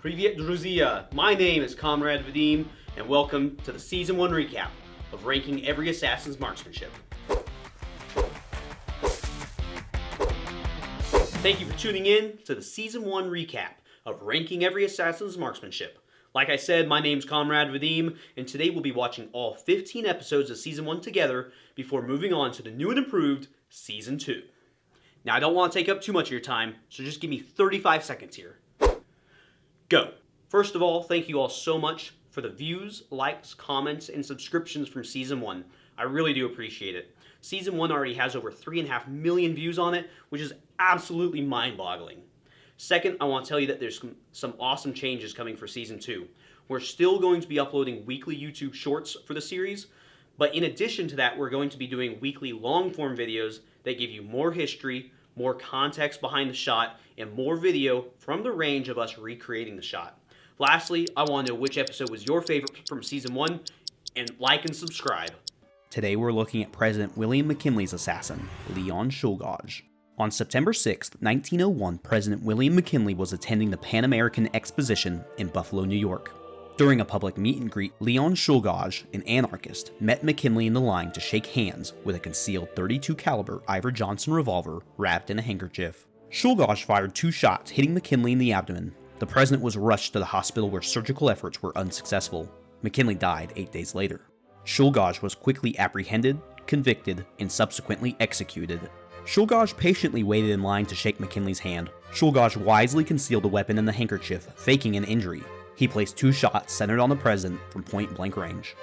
Привет, друзья! My name is Comrade Vadim, and welcome to the Season 1 recap of Ranking Every Assassin's Marksmanship. Thank you for tuning in to the Season 1 recap of Ranking Every Assassin's Marksmanship. Like I said, my name's Comrade Vadim, and today we'll be watching all 15 episodes of Season 1 together before moving on to the new and improved Season 2. Now, I don't want to take up too much of your time, so just give me 35 seconds here. Go! First of all, thank you all so much for the views, likes, comments, and subscriptions from Season 1. I really do appreciate it. Season 1 already has over 3.5 million views on it, which is absolutely mind-boggling. Second, I want to tell you that there's some awesome changes coming for Season 2. We're still going to be uploading weekly YouTube shorts for the series, but in addition to that, we're going to be doing weekly long-form videos that give you more history, more context behind the shot, and more video from the range of us recreating the shot. Lastly, I want to know which episode was your favorite from Season 1, and like and subscribe. Today we're looking at President William McKinley's assassin, Leon Czolgosz. On September 6, 1901, President William McKinley was attending the Pan American Exposition in Buffalo, New York. During a public meet and greet, Leon Czolgosz, an anarchist, met McKinley in the line to shake hands with a concealed .32 caliber Iver Johnson revolver wrapped in a handkerchief. Czolgosz fired 2 shots, hitting McKinley in the abdomen. The president was rushed to the hospital where surgical efforts were unsuccessful. McKinley died 8 days later. Czolgosz was quickly apprehended, convicted, and subsequently executed. Czolgosz patiently waited in line to shake McKinley's hand. Czolgosz wisely concealed the weapon in the handkerchief, faking an injury. He placed 2 shots centered on the president from point-blank range.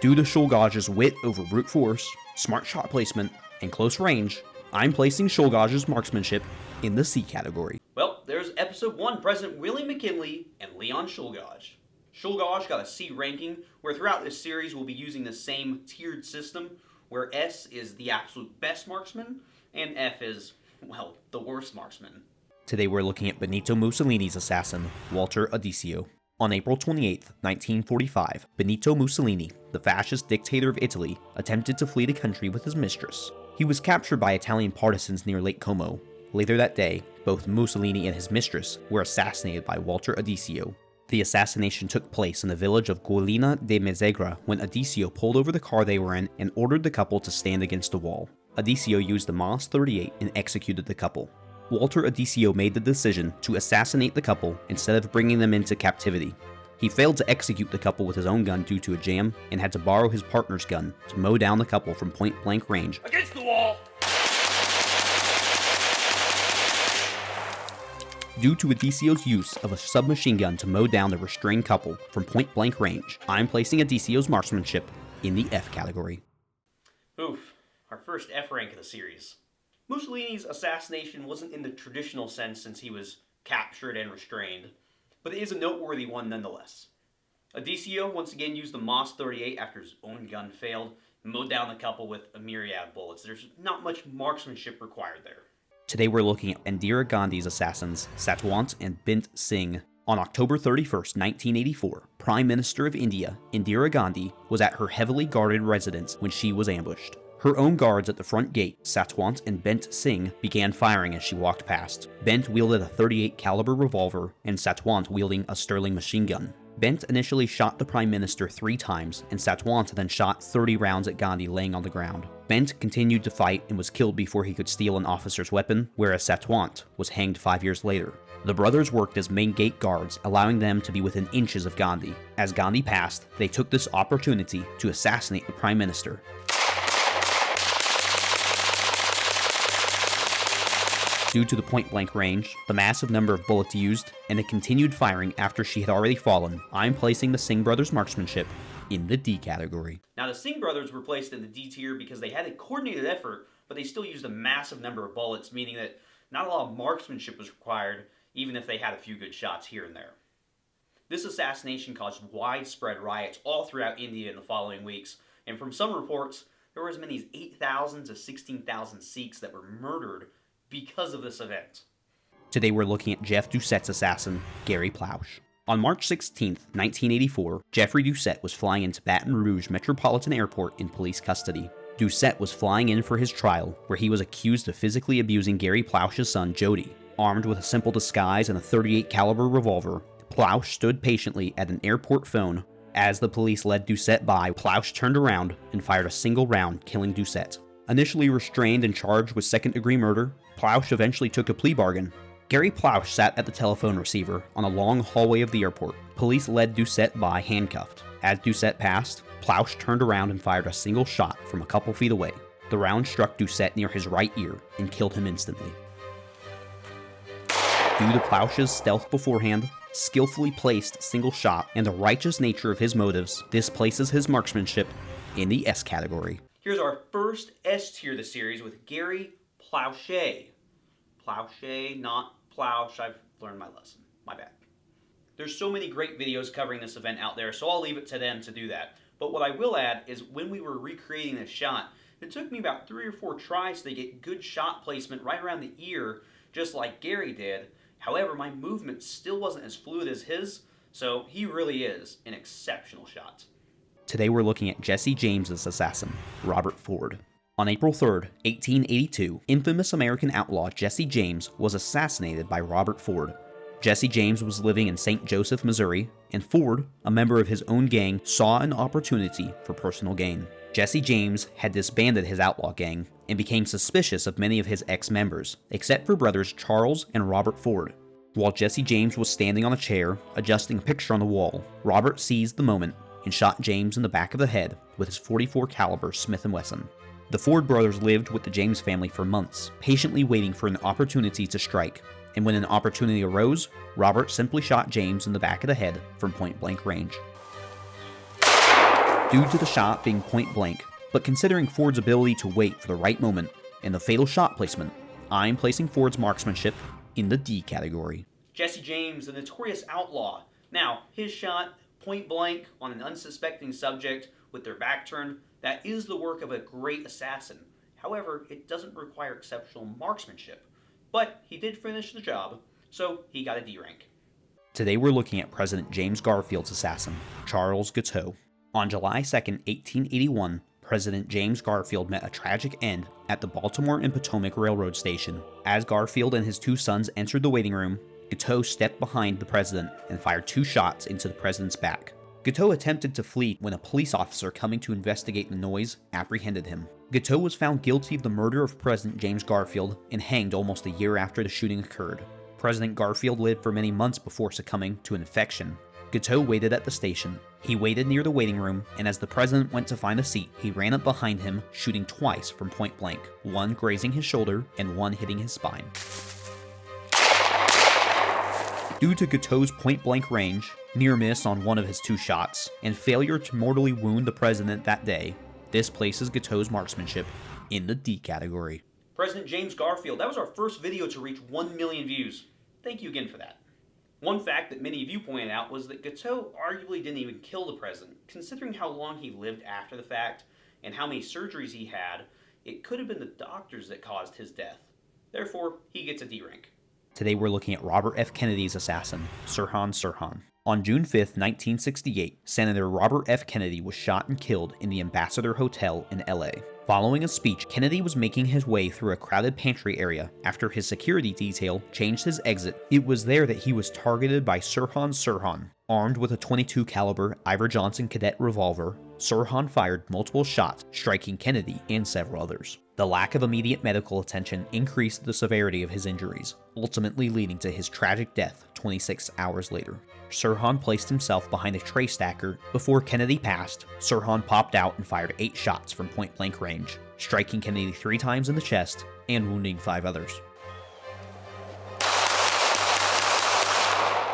Due to Czolgosz's wit over brute force, smart shot placement, and close range, I'm placing Czolgosz's marksmanship in the C category. Well, there's Episode 1, President William McKinley and Leon Czolgosz. Czolgosz got a C ranking, where throughout this series we'll be using the same tiered system, where S is the absolute best marksman, and F is, well, the worst marksman. Today we're looking at Benito Mussolini's assassin, Walter Adisio. On April 28, 1945, Benito Mussolini, the fascist dictator of Italy, attempted to flee the country with his mistress. He was captured by Italian partisans near Lake Como. Later that day, both Mussolini and his mistress were assassinated by Walter Adisio. The assassination took place in the village of Gualina de Mezegra when Adisio pulled over the car they were in and ordered the couple to stand against a wall. Adisio used the Mas 38 and executed the couple. Walter Adisio made the decision to assassinate the couple instead of bringing them into captivity. He failed to execute the couple with his own gun due to a jam and had to borrow his partner's gun to mow down the couple from point-blank range. Against the wall! Due to Adisio's use of a submachine gun to mow down the restrained couple from point-blank range, I'm placing Adisio's marksmanship in the F category. Oof, our first F rank of the series. Mussolini's assassination wasn't in the traditional sense since he was captured and restrained, but it is a noteworthy one nonetheless. Adisio once again used the Mas 38 after his own gun failed, and mowed down the couple with a myriad of bullets. There's not much marksmanship required there. Today we're looking at Indira Gandhi's assassins, Satwant and Bint Singh. On October 31st, 1984, Prime Minister of India, Indira Gandhi, was at her heavily guarded residence when she was ambushed. Her own guards at the front gate, Satwant and Bint Singh, began firing as she walked past. Bint wielded a .38 caliber revolver and Satwant wielding a Sterling machine gun. Bint initially shot the Prime Minister 3 times, and Satwant then shot 30 rounds at Gandhi laying on the ground. Bint continued to fight and was killed before he could steal an officer's weapon, whereas Satwant was hanged 5 years later. The brothers worked as main gate guards, allowing them to be within inches of Gandhi. As Gandhi passed, they took this opportunity to assassinate the Prime Minister. Due to the point-blank range, the massive number of bullets used, and the continued firing after she had already fallen, I'm placing the Singh brothers' marksmanship in the D category. Now, the Singh brothers were placed in the D tier because they had a coordinated effort, but they still used a massive number of bullets, meaning that not a lot of marksmanship was required, even if they had a few good shots here and there. This assassination caused widespread riots all throughout India in the following weeks, and from some reports, there were as many as 8,000 to 16,000 Sikhs that were murdered because of this event. Today we're looking at Jeff Doucet's assassin, Gary Plausch. On March 16, 1984, Jeffrey Doucet was flying into Baton Rouge Metropolitan Airport in police custody. Doucet was flying in for his trial, where he was accused of physically abusing Gary Plausch's son, Jody. Armed with a simple disguise and a .38 caliber revolver, Plausch stood patiently at an airport phone. As the police led Doucette by, Plausch turned around and fired a single round, killing Doucette. Initially restrained and charged with second-degree murder, Plausch eventually took a plea bargain. Gary Plausch sat at the telephone receiver on a long hallway of the airport. Police led Doucette by handcuffed. As Doucette passed, Plausch turned around and fired a single shot from a couple feet away. The round struck Doucette near his right ear and killed him instantly. Due to Plausch's stealth beforehand, skillfully placed single shot, and the righteous nature of his motives, this places his marksmanship in the S category. Here's our first S tier of the series with Gary Plauche. Plauche, not Plausch. I've learned my lesson. My bad. There's so many great videos covering this event out there, so I'll leave it to them to do that. But what I will add is when we were recreating this shot, it took me about 3 or 4 tries to get good shot placement right around the ear, just like Gary did. However, my movement still wasn't as fluid as his, so he really is an exceptional shot. Today we're looking at Jesse James's assassin, Robert Ford. On April 3rd, 1882, infamous American outlaw Jesse James was assassinated by Robert Ford. Jesse James was living in St. Joseph, Missouri, and Ford, a member of his own gang, saw an opportunity for personal gain. Jesse James had disbanded his outlaw gang and became suspicious of many of his ex-members, except for brothers Charles and Robert Ford. While Jesse James was standing on a chair, adjusting a picture on the wall, Robert seized the moment and shot James in the back of the head with his .44 caliber Smith & Wesson. The Ford brothers lived with the James family for months, patiently waiting for an opportunity to strike, and when an opportunity arose, Robert simply shot James in the back of the head from point-blank range. Due to the shot being point-blank, but considering Ford's ability to wait for the right moment and the fatal shot placement, I'm placing Ford's marksmanship in the D category. Jesse James, the notorious outlaw. Now, his shot point-blank on an unsuspecting subject with their back turned, that is the work of a great assassin. However, it doesn't require exceptional marksmanship. But he did finish the job, so he got a D rank. Today we're looking at President James Garfield's assassin, Charles Guiteau. On July 2, 1881, President James Garfield met a tragic end at the Baltimore and Potomac Railroad Station. As Garfield and his 2 sons entered the waiting room, Guiteau stepped behind the president and fired 2 shots into the president's back. Guiteau attempted to flee when a police officer coming to investigate the noise apprehended him. Guiteau was found guilty of the murder of President James Garfield and hanged almost a year after the shooting occurred. President Garfield lived for many months before succumbing to an infection. Guiteau waited at the station. He waited near the waiting room, and as the president went to find a seat, he ran up behind him, shooting twice from point blank, one grazing his shoulder and one hitting his spine. Due to Guiteau's point-blank range, near miss on one of his 2 shots, and failure to mortally wound the president that day, this places Guiteau's marksmanship in the D category. President James Garfield, that was our first video to reach 1 million views. Thank you again for that. One fact that many of you pointed out was that Guiteau arguably didn't even kill the president. Considering how long he lived after the fact, and how many surgeries he had, it could have been the doctors that caused his death. Therefore, he gets a D rank. Today we're looking at Robert F. Kennedy's assassin, Sirhan Sirhan. On June 5, 1968, Senator Robert F. Kennedy was shot and killed in the Ambassador Hotel in LA. Following a speech, Kennedy was making his way through a crowded pantry area after his security detail changed his exit. It was there that he was targeted by Sirhan Sirhan. Armed with a .22 caliber Ivor Johnson cadet revolver, Sirhan fired multiple shots, striking Kennedy and several others. The lack of immediate medical attention increased the severity of his injuries, ultimately leading to his tragic death 26 hours later. Sirhan placed himself behind a tray stacker. Before Kennedy passed, Sirhan popped out and fired 8 shots from point-blank range, striking Kennedy 3 times in the chest and wounding 5 others.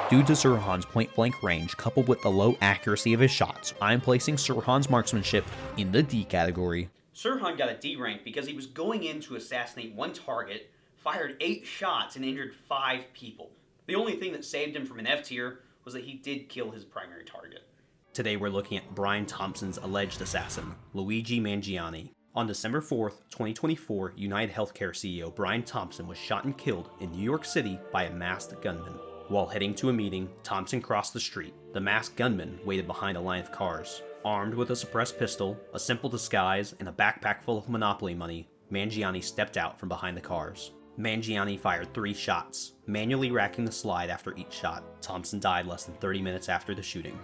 Due to Sirhan's point-blank range coupled with the low accuracy of his shots, I'm placing Sirhan's marksmanship in the D category. Sirhan got a D rank because he was going in to assassinate 1 target, fired 8 shots, and injured 5 people. The only thing that saved him from an F tier was that he did kill his primary target. Today we're looking at Brian Thompson's alleged assassin, Luigi Mangiani. On December 4th, 2024, United Healthcare CEO Brian Thompson was shot and killed in New York City by a masked gunman. While heading to a meeting, Thompson crossed the street. The masked gunman waited behind a line of cars. Armed with a suppressed pistol, a simple disguise, and a backpack full of Monopoly money, Mangiani stepped out from behind the cars. Mangiani fired 3 shots, manually racking the slide after each shot. Thompson died less than 30 minutes after the shooting.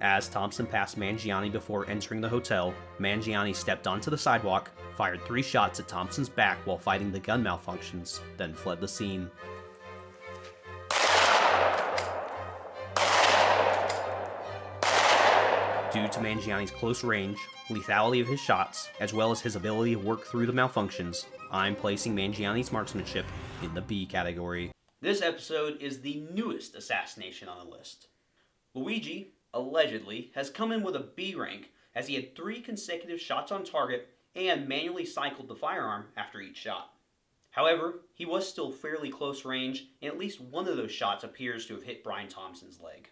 As Thompson passed Mangiani before entering the hotel, Mangiani stepped onto the sidewalk, fired 3 shots at Thompson's back while fighting the gun malfunctions, then fled the scene. Due to Mangiani's close range, lethality of his shots, as well as his ability to work through the malfunctions, I'm placing Mangiani's marksmanship in the B category. This episode is the newest assassination on the list. Luigi, allegedly, has come in with a B rank as he had 3 consecutive shots on target and manually cycled the firearm after each shot. However, he was still fairly close range, and at least one of those shots appears to have hit Brian Thompson's leg.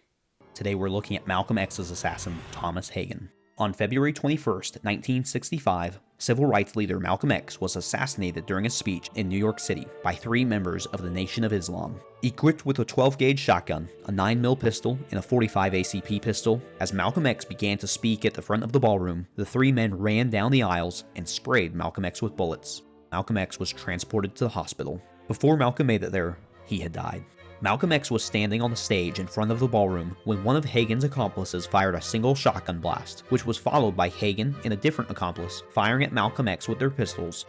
Today we're looking at Malcolm X's assassin, Thomas Hagen. On February 21st, 1965, civil rights leader Malcolm X was assassinated during a speech in New York City by 3 members of the Nation of Islam. Equipped with a 12-gauge shotgun, a 9mm pistol, and a .45 ACP pistol, as Malcolm X began to speak at the front of the ballroom, the 3 men ran down the aisles and sprayed Malcolm X with bullets. Malcolm X was transported to the hospital. Before Malcolm made it there, he had died. Malcolm X was standing on the stage in front of the ballroom when one of Hagen's accomplices fired a single shotgun blast, which was followed by Hagen and a different accomplice firing at Malcolm X with their pistols.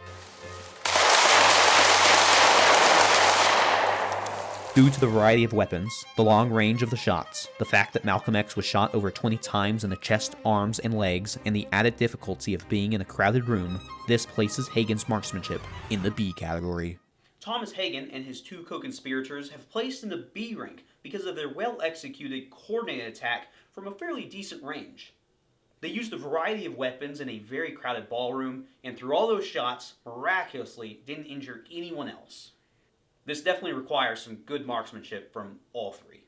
Due to the variety of weapons, the long range of the shots, the fact that Malcolm X was shot over 20 times in the chest, arms, and legs, and the added difficulty of being in a crowded room, this places Hagen's marksmanship in the B category. Thomas Hagen and his 2 co-conspirators have placed in the B rank because of their well-executed, coordinated attack from a fairly decent range. They used a variety of weapons in a very crowded ballroom, and through all those shots, miraculously didn't injure anyone else. This definitely requires some good marksmanship from all 3.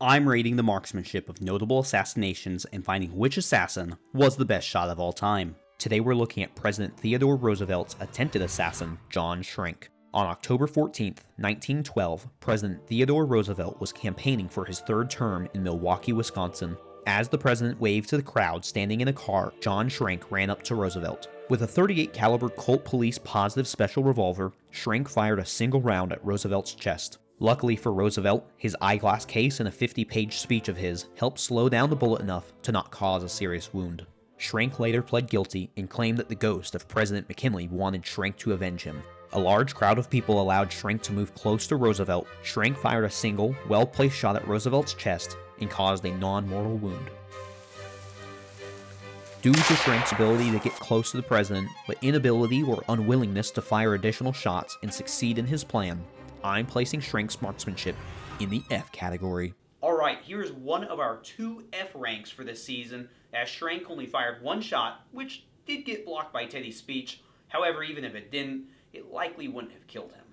I'm rating the marksmanship of notable assassinations and finding which assassin was the best shot of all time. Today we're looking at President Theodore Roosevelt's attempted assassin, John Schrenk. On October 14, 1912, President Theodore Roosevelt was campaigning for his 3rd term in Milwaukee, Wisconsin. As the president waved to the crowd standing in a car, John Schrenk ran up to Roosevelt. With a .38 caliber Colt Police Positive Special revolver, Schrenk fired a single round at Roosevelt's chest. Luckily for Roosevelt, his eyeglass case and a 50-page speech of his helped slow down the bullet enough to not cause a serious wound. Schrenk later pled guilty and claimed that the ghost of President McKinley wanted Schrenk to avenge him. A large crowd of people allowed Schrenk to move close to Roosevelt. Schrenk fired a single, well-placed shot at Roosevelt's chest and caused a non-mortal wound. Due to Schrenk's ability to get close to the president, but inability or unwillingness to fire additional shots and succeed in his plan, I'm placing Schrenk's marksmanship in the F category. Alright, here's one of our 2 F ranks for this season, as Schrenk only fired 1 shot, which did get blocked by Teddy's speech. However, even if it didn't, it likely wouldn't have killed him.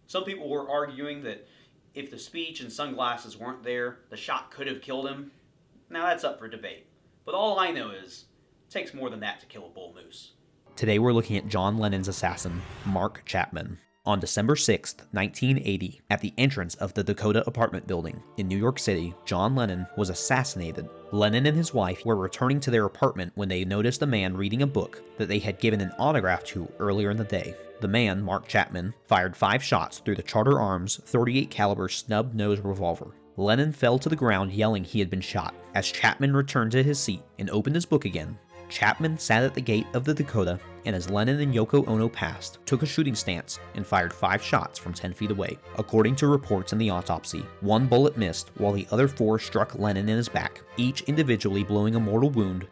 Some people were arguing that if the speech and sunglasses weren't there, the shot could have killed him. Now that's up for debate. But all I know is, it takes more than that to kill a bull moose. Today we're looking at John Lennon's assassin, Mark Chapman. On December 6, 1980, at the entrance of the Dakota apartment building in New York City, John Lennon was assassinated. Lennon and his wife were returning to their apartment when they noticed a man reading a book that they had given an autograph to earlier in the day. The man, Mark Chapman, fired 5 shots through the Charter Arms .38 caliber snub-nose revolver. Lennon fell to the ground yelling he had been shot. As Chapman returned to his seat and opened his book again, Chapman sat at the gate of the Dakota, and as Lennon and Yoko Ono passed, took a shooting stance and fired 5 shots from 10 feet away. According to reports in the autopsy, 1 bullet missed while the other 4 struck Lennon in his back, each individually blowing a mortal wound.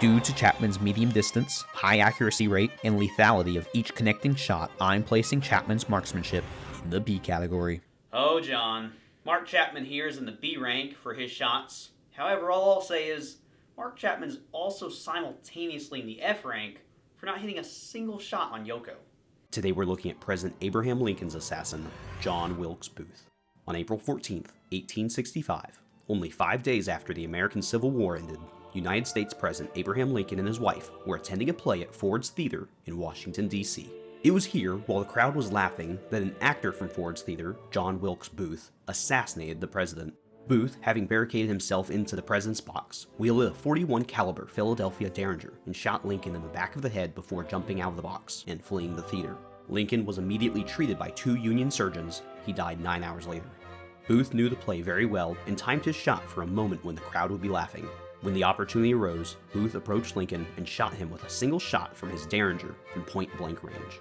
Due to Chapman's medium distance, high accuracy rate, and lethality of each connecting shot, I'm placing Chapman's marksmanship in the B category. Oh, John. Mark Chapman here is in the B rank for his shots. However, all I'll say is, Mark Chapman's also simultaneously in the F rank for not hitting a single shot on Yoko. Today we're looking at President Abraham Lincoln's assassin, John Wilkes Booth. On April 14, 1865, only 5 days after the American Civil War ended, United States President Abraham Lincoln and his wife were attending a play at Ford's Theater in Washington, D.C. It was here, while the crowd was laughing, that an actor from Ford's Theater, John Wilkes Booth, assassinated the president. Booth, having barricaded himself into the president's box, wielded a .41 caliber Philadelphia Derringer and shot Lincoln in the back of the head before jumping out of the box and fleeing the theater. Lincoln was immediately treated by 2 Union surgeons. He died 9 hours later. Booth knew the play very well and timed his shot for a moment when the crowd would be laughing. When the opportunity arose, Booth approached Lincoln and shot him with a single shot from his Derringer from point-blank range.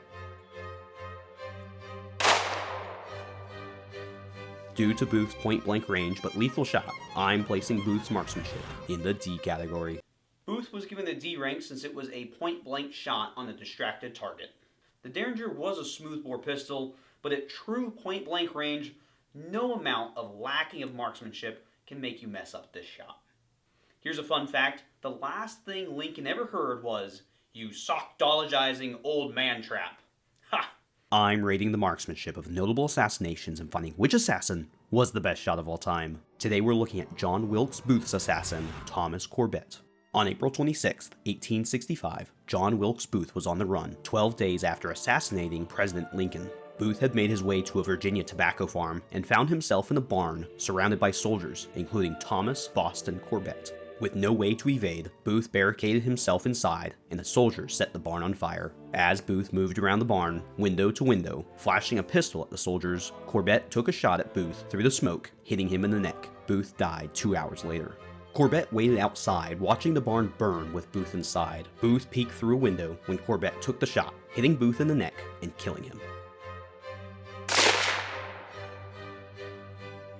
Due to Booth's point-blank range but lethal shot, I'm placing Booth's marksmanship in the D category. Booth was given the D rank since it was a point-blank shot on a distracted target. The Derringer was a smoothbore pistol, but at true point-blank range, no amount of lacking of marksmanship can make you mess up this shot. Here's a fun fact: the last thing Lincoln ever heard was, "You sockdologizing old man trap." Ha! I'm rating the marksmanship of notable assassinations and finding which assassin was the best shot of all time. Today we're looking at John Wilkes Booth's assassin, Thomas Corbett. On April 26, 1865, John Wilkes Booth was on the run, 12 days after assassinating President Lincoln. Booth had made his way to a Virginia tobacco farm and found himself in a barn surrounded by soldiers, including Thomas Boston Corbett. With no way to evade, Booth barricaded himself inside, and the soldiers set the barn on fire. As Booth moved around the barn, window to window, flashing a pistol at the soldiers, Corbett took a shot at Booth through the smoke, hitting him in the neck. Booth died 2 hours later. Corbett waited outside, watching the barn burn with Booth inside. Booth peeked through a window when Corbett took the shot, hitting Booth in the neck and killing him.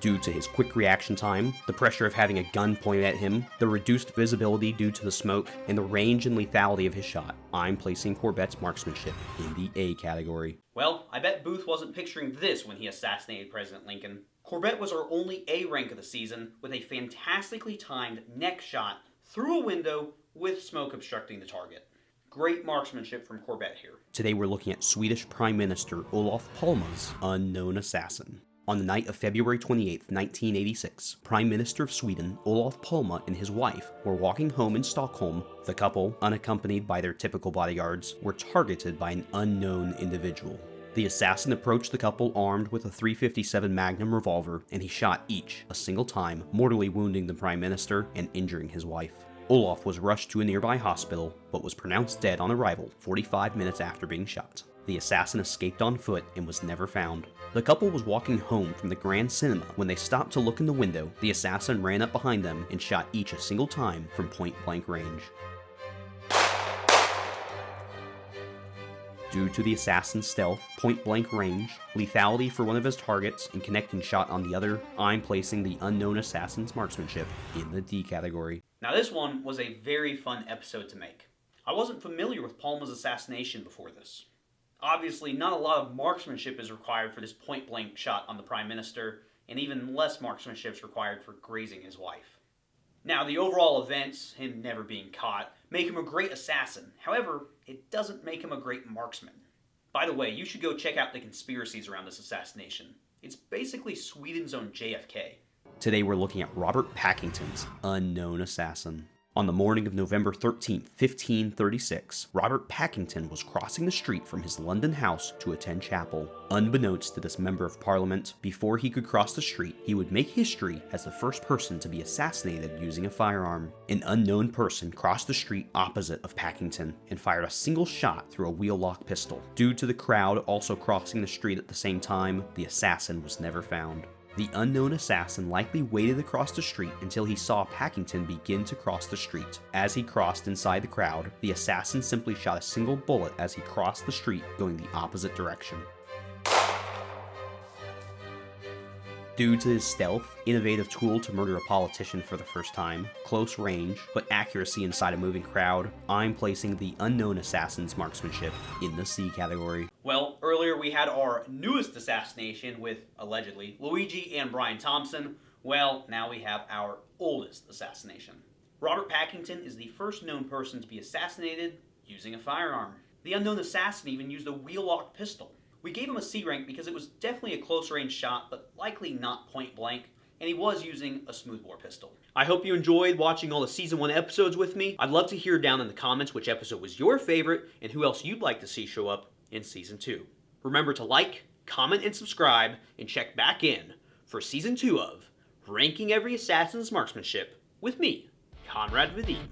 Due to his quick reaction time, the pressure of having a gun pointed at him, the reduced visibility due to the smoke, and the range and lethality of his shot, I'm placing Corbett's marksmanship in the A category. Well, I bet Booth wasn't picturing this when he assassinated President Lincoln. Corbett was our only A rank of the season, with a fantastically timed neck shot through a window with smoke obstructing the target. Great marksmanship from Corbett here. Today we're looking at Swedish Prime Minister Olof Palme's unknown assassin. On the night of February 28, 1986, Prime Minister of Sweden, Olof Palme, and his wife were walking home in Stockholm. The couple, unaccompanied by their typical bodyguards, were targeted by an unknown individual. The assassin approached the couple armed with a .357 Magnum revolver, and he shot each a single time, mortally wounding the Prime Minister and injuring his wife. Olof was rushed to a nearby hospital, but was pronounced dead on arrival 45 minutes after being shot. The assassin escaped on foot and was never found. The couple was walking home from the Grand Cinema when they stopped to look in the window. The assassin ran up behind them and shot each a single time from point-blank range. Due to the assassin's stealth, point-blank range, lethality for one of his targets, and connecting shot on the other, I'm placing the unknown assassin's marksmanship in the D category. Now this one was a very fun episode to make. I wasn't familiar with Palme's assassination before this. Obviously, not a lot of marksmanship is required for this point-blank shot on the Prime Minister, and even less marksmanship is required for grazing his wife. Now, the overall events, him never being caught, make him a great assassin. However, it doesn't make him a great marksman. By the way, you should go check out the conspiracies around this assassination. It's basically Sweden's own JFK. Today we're looking at Robert Packington's unknown assassin. On the morning of November 13, 1536, Robert Packington was crossing the street from his London house to attend chapel. Unbeknownst to this member of parliament, before he could cross the street, he would make history as the first person to be assassinated using a firearm. An unknown person crossed the street opposite of Packington and fired a single shot through a wheel-lock pistol. Due to the crowd also crossing the street at the same time, the assassin was never found. The unknown assassin likely waited across the street until he saw Packington begin to cross the street. As he crossed inside the crowd, the assassin simply shot a single bullet as he crossed the street going the opposite direction. Due to his stealth, innovative tool to murder a politician for the first time, close range, but accuracy inside a moving crowd, I'm placing the unknown assassin's marksmanship in the C category. Well, earlier we had our newest assassination with, allegedly, Luigi and Brian Thompson. Well, now we have our oldest assassination. Robert Packington is the first known person to be assassinated using a firearm. The unknown assassin even used a wheel-lock pistol. We gave him a C rank because it was definitely a close-range shot, but likely not point-blank, and he was using a smoothbore pistol. I hope you enjoyed watching all the Season 1 episodes with me. I'd love to hear down in the comments which episode was your favorite, and who else you'd like to see show up in Season 2. Remember to like, comment, and subscribe, and check back in for Season 2 of ranking every assassin's marksmanship with me, Comrade Vadim.